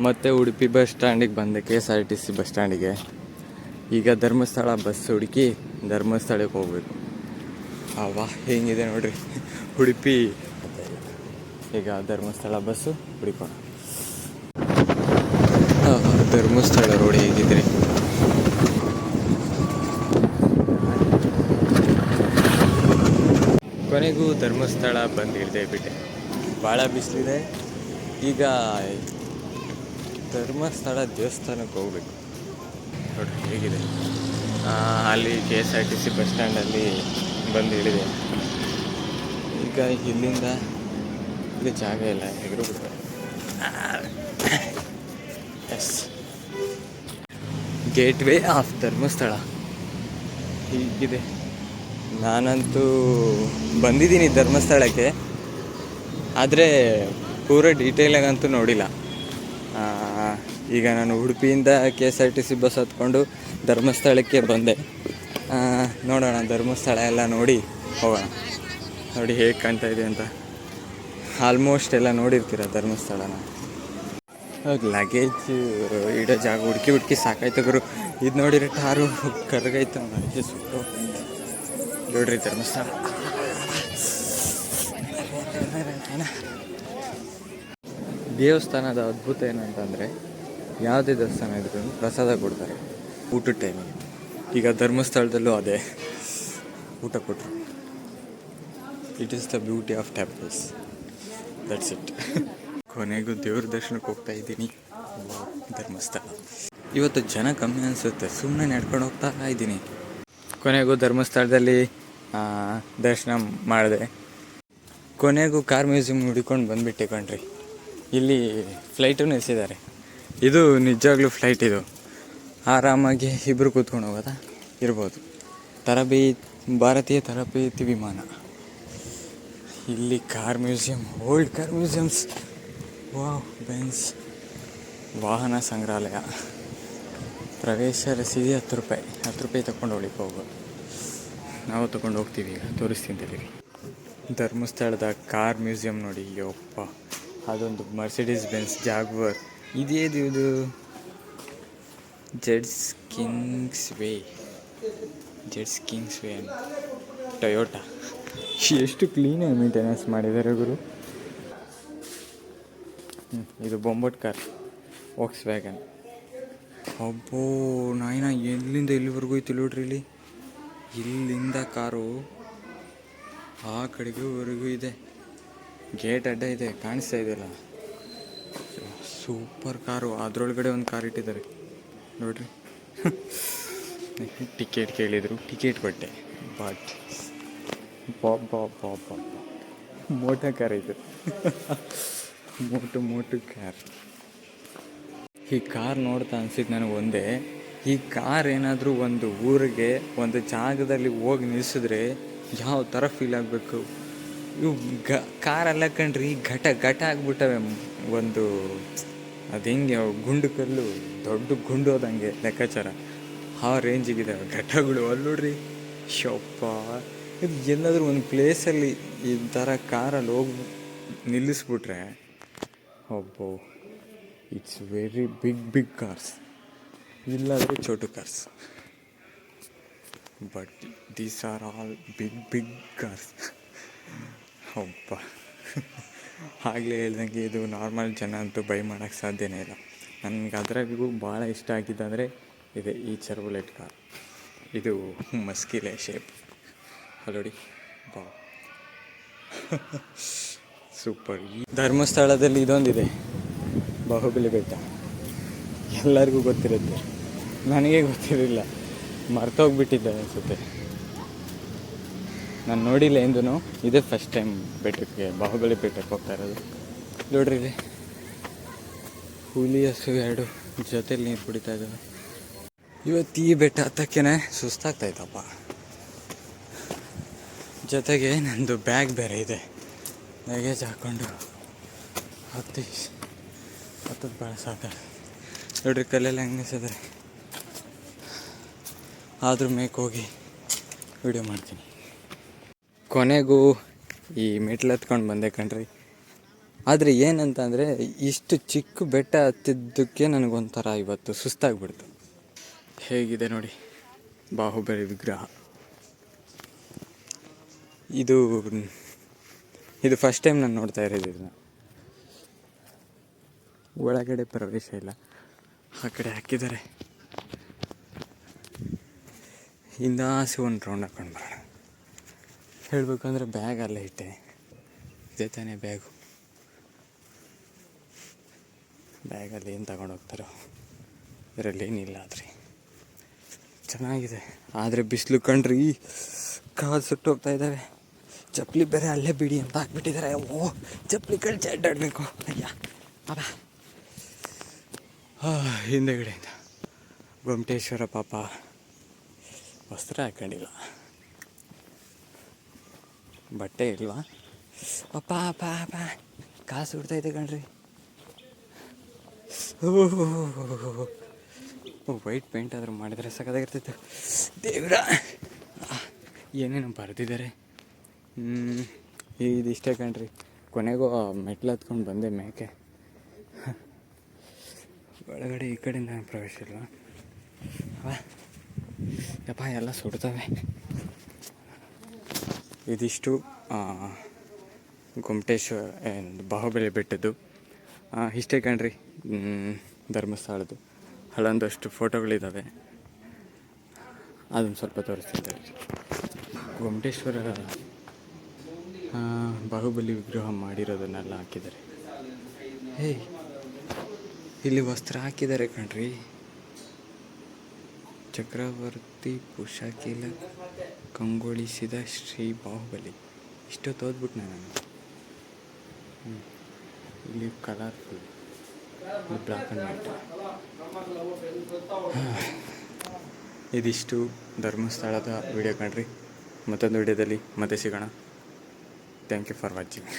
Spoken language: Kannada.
ಮತ್ತು ಉಡುಪಿ ಬಸ್ ಸ್ಟ್ಯಾಂಡಿಗೆ ಬಂದೆ, KSRTC ಬಸ್ ಸ್ಟ್ಯಾಂಡಿಗೆ. ಈಗ ಧರ್ಮಸ್ಥಳ ಬಸ್ ಹುಡುಕಿ ಧರ್ಮಸ್ಥಳಕ್ಕೆ ಹೋಗ್ಬೇಕು. ಅವ ಹೆಂಗಿದೆ ನೋಡ್ರಿ ಉಡುಪಿ. ಈಗ ಧರ್ಮಸ್ಥಳ ಬಸ್ಸು ಹುಡುಕೋಣ. ಧರ್ಮಸ್ಥಳ ರೋಡ್ ಹೇಗಿದ್ರೆ ಕೊನೆಗೂ ಧರ್ಮಸ್ಥಳ ಬಂದು ಇಳಿದೇ ಬಿಟ್ಟೆ. ಭಾಳ ಬಿಸಿಲಿದೆ. ಈಗ ಧರ್ಮಸ್ಥಳ ದೇವಸ್ಥಾನಕ್ಕೆ ಹೋಗ್ಬೇಕು. ನೋಡ್ರಿ ಹೇಗಿದೆ. ಅಲ್ಲಿ KSRTC ಬಸ್ ಸ್ಟ್ಯಾಂಡಲ್ಲಿ ಬಂದು ಇಳಿದೆ. ಈಗ ಇಲ್ಲಿಂದ ಇಲ್ಲಿ ಜಾಗ ಇಲ್ಲ, ಎಗರು ಬಿಡ್ತಾರೆ. Yes, gateway of Dharmasthala ಹೀಗಿದೆ. ನಾನಂತೂ ಬಂದಿದ್ದೀನಿ ಧರ್ಮಸ್ಥಳಕ್ಕೆ, ಆದರೆ ಪೂರ ಡೀಟೇಲಾಗಂತೂ ನೋಡಿಲ್ಲ. ಈಗ ನಾನು ಉಡುಪಿಯಿಂದ KSRTC ಬಸ್ ಹತ್ಕೊಂಡು ಧರ್ಮಸ್ಥಳಕ್ಕೆ ಬಂದೆ. ನೋಡೋಣ, ಧರ್ಮಸ್ಥಳ ಎಲ್ಲ ನೋಡಿ ಹೋಗೋಣ. ನೋಡಿ ಹೇಗೆ ಕಾಣ್ತಾ ಇದೆ ಅಂತ. ಆಲ್ಮೋಸ್ಟ್ ಎಲ್ಲ ನೋಡಿರ್ತೀರ ಧರ್ಮಸ್ಥಳನ. ಲಗೇಜ್ ಇಡೋ ಜಾಗ ಹುಡುಕಿ ಸಾಕಾಯ್ತು ಗುರು. ಇದು ನೋಡಿರಿ ಟಾರು ಕರಗೈತೆ ನನಗೆ ಸುಟ್ಟು. ನೋಡ್ರಿ ಧರ್ಮಸ್ಥಳ. ದೇವಸ್ಥಾನದ ಅದ್ಭುತ ಏನಂತಂದರೆ, ಯಾವುದೇ ದೇವಸ್ಥಾನ ಇದ್ರೂ ಪ್ರಸಾದ ಕೊಡ್ತಾರೆ ಊಟದ ಟೈಮಿಗೆ. ಈಗ ಧರ್ಮಸ್ಥಳದಲ್ಲೂ ಅದೇ ಊಟ ಕೊಟ್ಟರು. It is the beauty of temples, that's it. ಕೊನೆಗೂ ದೇವ್ರ ದರ್ಶನಕ್ಕೆ ಹೋಗ್ತಾ ಇದ್ದೀನಿ. ಧರ್ಮಸ್ಥಳ ಇವತ್ತು ಜನ ಕಮ್ಮಿ ಅನಿಸುತ್ತೆ, ಸುಮ್ಮನೆ ನಡ್ಕೊಂಡು ಹೋಗ್ತಾ ಇದ್ದೀನಿ. ಕೊನೆಗೂ ಧರ್ಮಸ್ಥಳದಲ್ಲಿ ದರ್ಶನ ಮಾಡಿದೆ. ಕೊನೆಗೂ ಕಾರ್ ಮ್ಯೂಸಿಯಂ ಹುಡ್ಕೊಂಡು ಬಂದುಬಿಟ್ಟೆ ಕಣ್ರಿ. ಇಲ್ಲಿ ಫ್ಲೈಟು ನಿಲ್ಲಿಸಿದ್ದಾರೆ. ಇದು ನಿಜವಾಗ್ಲೂ ಫ್ಲೈಟ್. ಇದು ಆರಾಮಾಗಿ ಇಬ್ಬರು ಕೂತ್ಕೊಂಡು ಹೋಗೋದಾ ಇರ್ಬೋದು. ಭಾರತೀಯ ತರಬೇತಿ ವಿಮಾನ. ಇಲ್ಲಿ car museum, old car museums. Wow, Benz. ವಾಹನ ಸಂಗ್ರಹಾಲಯ. ಪ್ರವೇಶ ರಸೀದಿ 10 ರೂಪಾಯಿ. 10 ರೂಪಾಯಿ ತಗೊಂಡು ಒಳಗೆ ಹೋಗೋದು. ನಾವು ತೊಗೊಂಡು ಹೋಗ್ತೀವಿ. ಈಗ ತೋರಿಸ್ತೀನಿ ತಡೀರಿ. ಧರ್ಮಸ್ಥಳದ ಕಾರ್ ಮ್ಯೂಸಿಯಂ ನೋಡಿ. ಯಪ್ಪ, ಅದೊಂದು ಮರ್ಸಿಡೀಸ್ ಬೆನ್ಸ್ ಜಾಗ್ವರ್. ಇದು ಜೆಟ್ಸ್ ಕಿಂಗ್ಸ್ ವೇ ಟೊಯೋಟಾ. ಎಷ್ಟು ಕ್ಲೀನಾಗಿ ಮೇಂಟೆನೆನ್ಸ್ ಮಾಡಿದ್ದಾರೆ ಗುರು. ಇದು ಬೊಂಬಟ್ ಕಾರ್, ವಾಕ್ಸ್ ವ್ಯಾಗನ್. ಅಬ್ಬೋ ನಾಯಿನ, ಎಲ್ಲಿಂದ ಎಲ್ಲಿವರೆಗೂ ಐತಿ ನೋಡ್ರಿ. ಇಲ್ಲಿಂದ ಕಾರು ಆ ಕಡೆಗೂ ಇದೆ. ಗೇಟ್ ಅಡ್ಡ ಇದೆ, ಕಾಣಿಸ್ತಾ ಇದೆಯಲ್ಲ. Super car. ಅದರೊಳಗಡೆ ಒಂದು ಕಾರ್ ಇಟ್ಟಿದ್ದಾರೆ ನೋಡ್ರಿ. ಟಿಕೆಟ್ ಕೇಳಿದರು, ಟಿಕೆಟ್ ಕೊಟ್ಟೆ. ಬಟ್ ಬಾಬಾ ಮೋಟೋ ಕಾರ್ ಇದು. ಮೋಟು ಕಾರ್. ಈ ಕಾರ್ ನೋಡ್ತಾ ಅನ್ಸಿದ್ದು ನನಗೆ ಒಂದೇ, ಈ ಕಾರ್ ಏನಾದರೂ ಒಂದು ಊರಿಗೆ ಒಂದು ಜಾಗದಲ್ಲಿ ಹೋಗಿ ನಿಲ್ಲಿಸಿದ್ರೆ ಯಾವ ಥರ ಫೀಲ್ ಆಗಬೇಕು. ಇವು ಕಾರೆಲ್ಲ ಕಣ್ರಿ ಘಟ ಆಗ್ಬಿಟ್ಟವೆ. ಒಂದು ಅದು ಹೆಂಗೆ ಗುಂಡು ಕಲ್ಲು, ದೊಡ್ಡ ಗುಂಡು ಹೋದಂಗೆ ಲೆಕ್ಕಾಚಾರ. ಆ ರೇಂಜಿಗಿದ್ದಾವೆ ಘಟಗಳು. ಅಲ್ಲಿ ನೋಡ್ರಿ, ಶಪ್ಪ. ಇದು ಎಲ್ಲಾದರೂ ಒಂದು ಪ್ಲೇಸಲ್ಲಿ ಈ ಥರ ಕಾರಲ್ಲಿ ಹೋಗಿ ನಿಲ್ಲಿಸ್ಬಿಟ್ರೆ ಅಬ್ಬೋ, ಇಟ್ಸ್ ವೆರಿ ಬಿಗ್ ಕಾರ್ಸ್. ಇಲ್ಲಾದರೆ ಚೋಟು cars. But these are all big cars. ಅಬ್ಬ, ಆಗಲೇ ಹೇಳ್ದಂಗೆ ಇದು ನಾರ್ಮಲ್ ಜನ ಅಂತೂ ಬೈ ಮಾಡೋಕ್ಕೆ ಸಾಧ್ಯನೇ ಇಲ್ಲ. ನನಗೆ ಅದರಾಗೂ ಭಾಳ ಇಷ್ಟ ಆಗಿದ್ದಂದರೆ ಇದೆ ಈ ಚರ್ಬುಲೆಟ್ ಕಾರ್. ಇದು ಮಸ್ಕಿಲೆ ಶೇಪ್ ಅಲ್ಲೋಡಿ. ಬಾ, ಸೂಪರ್. ಈ ಧರ್ಮಸ್ಥಳದಲ್ಲಿ ಇದೊಂದಿದೆ, ಬಾಹುಬಲಿ ಬೆಟ್ಟ. ಎಲ್ಲರಿಗೂ ಗೊತ್ತಿರುತ್ತೆ, ನನಗೆ ಗೊತ್ತಿರಲಿಲ್ಲ, ಮರ್ತೋಗ್ಬಿಟ್ಟಿದ್ದೆ ಅನಿಸುತ್ತೆ. ನಾನು ನೋಡಿಲ್ಲ ಎಂದೂ. ಇದೇ ಫಸ್ಟ್ ಟೈಮ್ ಬೆಟ್ಟಕ್ಕೆ, ಬಾಹುಬಲಿ ಬೆಟ್ಟಕ್ಕೆ ಹೋಗ್ತಾ ಇರೋದು. ನೋಡ್ರಿ, ಹುಲಿ ಹಸು ಎರಡು ಜೊತೆಲಿ ನೀರು ಕುಡಿತಾ ಇದ್ದಾವೆ. ಇವತ್ತು ಈ ಬೆಟ್ಟ ಹತ್ತಕ್ಕೇ ಸುಸ್ತಾಗ್ತಾಯಿತ್ತಪ್ಪ. ಜೊತೆಗೆ ನಂದು ಬ್ಯಾಗ್ ಬೇರೆ ಇದೆ, ಲಗೇಜ್ ಹಾಕ್ಕೊಂಡು ಹತ್ತದ ಭಾಳ ಸಾಕು. ನೋಡ್ರಿ ಕಲ್ಲೆಲ್ಲ ಹೆಂಗೆ ನಿಲ್ಸಿದ್ರೆ. ಆದರೂ ಮೇಕ್ ಹೋಗಿ ವಿಡಿಯೋ ಮಾಡ್ತೀನಿ. ಕೊನೆಗೂ ಈ ಮೆಟ್ಲು ಹತ್ಕೊಂಡು ಬಂದೆ ಕಣ್ರಿ. ಆದರೆ ಏನಂತ ಅಂದರೆ ಇಷ್ಟು ಚಿಕ್ಕ ಬೆಟ್ಟ ಹತ್ತಿದ್ದಕ್ಕೆ ನನಗೊಂಥರ ಇವತ್ತು ಸುಸ್ತಾಗ್ಬಿಡ್ತು. ಹೇಗಿದೆ ನೋಡಿ ಬಾಹುಬಲಿ ವಿಗ್ರಹ. ಇದು ಫಸ್ಟ್ ಟೈಮ್ ನಾನು ನೋಡ್ತಾ ಇರೋದು ಇದನ್ನು. ಒಳಗಡೆ ಪ್ರವೇಶ ಇಲ್ಲ, ಆ ಕಡೆ ಹಾಕಿದ್ದಾರೆ. ಹಿಂದಾಸಿ ಒಂದು ರೌಂಡ್ ಹಾಕೊಂಡು ಬರೋಣ. ಹೇಳಬೇಕಂದ್ರೆ ಬ್ಯಾಗ್ ಅಲ್ಲೇ ಇಟ್ಟೆ, ಇದೇ ತಾನೇ ಬ್ಯಾಗಲ್ಲಿ ಏನು ತಗೊಂಡು ಹೋಗ್ತಾರೋ, ಇದರಲ್ಲಿ ಏನಿಲ್ಲ. ಆದರೆ ಚೆನ್ನಾಗಿದೆ. ಆದರೆ ಬಿಸಿಲು ಕಣ್ರಿ, ಕಾಲು ಸುಟ್ಟೋಗ್ತಾ ಇದ್ದಾವೆ. ಚಪ್ಪಲಿ ಬೇರೆ ಅಲ್ಲೇ ಬಿಡಿ ಅಂತ ಹಾಕ್ಬಿಟ್ಟಿದ್ದಾರೆ. ಚಪ್ಪಲಿ ಕಳಿಸಿ ಅಡ್ಡಾಡಬೇಕು. ಅಯ್ಯ ಅಬ್ಬ. ಹಿಂದೆಗಡೆಯಿಂದ ಗೊಮ್ಮಟೇಶ್ವರ ಪಾಪ ವಸ್ತ್ರ ಹಾಕೊಂಡಿಲ್ಲ, ಬಟ್ಟೆ ಇಲ್ವಾ? ಅಪ್ಪ ಅಪ್ಪ ಅಪ್ಪ ಕಾಸು ಹುಡ್ತೈತೆ ಕಣ್ರಿ. ವೈಟ್ ಪೇಂಟ್ ಆದರೂ ಮಾಡಿದರೆ ಸಖತ್ತಾಗಿರ್ತಿತ್ತು. ದೇವ್ರ ಏನೇನು ಬರೆದಿದ್ದಾರೆ. ಇದಿಷ್ಟೇ ಕಣ್ರಿ. ಕೊನೆಗೂ ಮೆಟ್ಲು ಹತ್ಕೊಂಡು ಬಂದೆ ಮೇಕೆ. ಒಳಗಡೆ ಈ ಕಡೆಯಿಂದ ಪ್ರವೇಶ ಇಲ್ವಾ? ಯಪ್ಪ ಎಲ್ಲ ಸುಡ್ತವೆ. ಇದಿಷ್ಟು ಗೊಮ್ಮಟೇಶ್ವರ ಬಾಹುಬಲಿ ಬೆಟ್ಟದ್ದು ಇಷ್ಟೇ ಕಣ್ರಿ. ಧರ್ಮಸ್ಥಳದ್ದು ಹಳೊಂದಷ್ಟು ಫೋಟೋಗಳಿದ್ದಾವೆ, ಅದನ್ನು ಸ್ವಲ್ಪ ತೋರಿಸ್ತಿದ್ದಾರೆ. ಗೊಮ್ಮಟೇಶ್ವರ ಬಾಹುಬಲಿ ವಿಗ್ರಹ ಮಾಡಿರೋದನ್ನೆಲ್ಲ ಹಾಕಿದ್ದಾರೆ. ಇಲ್ಲಿ ವಸ್ತ್ರ ಹಾಕಿದ್ದಾರೆ ಕಣ್ರಿ. ಚಕ್ರವರ್ತಿ ಪುಷಕೀಲ ಕಂಗೊಳಿಸಿದ ಶ್ರೀ ಬಾಹುಬಲಿ. ಇಷ್ಟೊತ್ತು ಓದ್ಬಿಟ್ಟು ನಾನು. ಇಲ್ಲಿ ಕಲರ್ಫುಲ್, ಬ್ಲ್ಯಾಕ್ ಆ್ಯಂಡ್ ವೈಟ್. ಇದಿಷ್ಟು ಧರ್ಮಸ್ಥಳದ ವಿಡಿಯೋ ಕಣ್ರಿ. ಮತ್ತೊಂದು ವಿಡಿಯೋದಲ್ಲಿ ಮತ್ತೆ ಸಿಗೋಣ. Thank you for watching.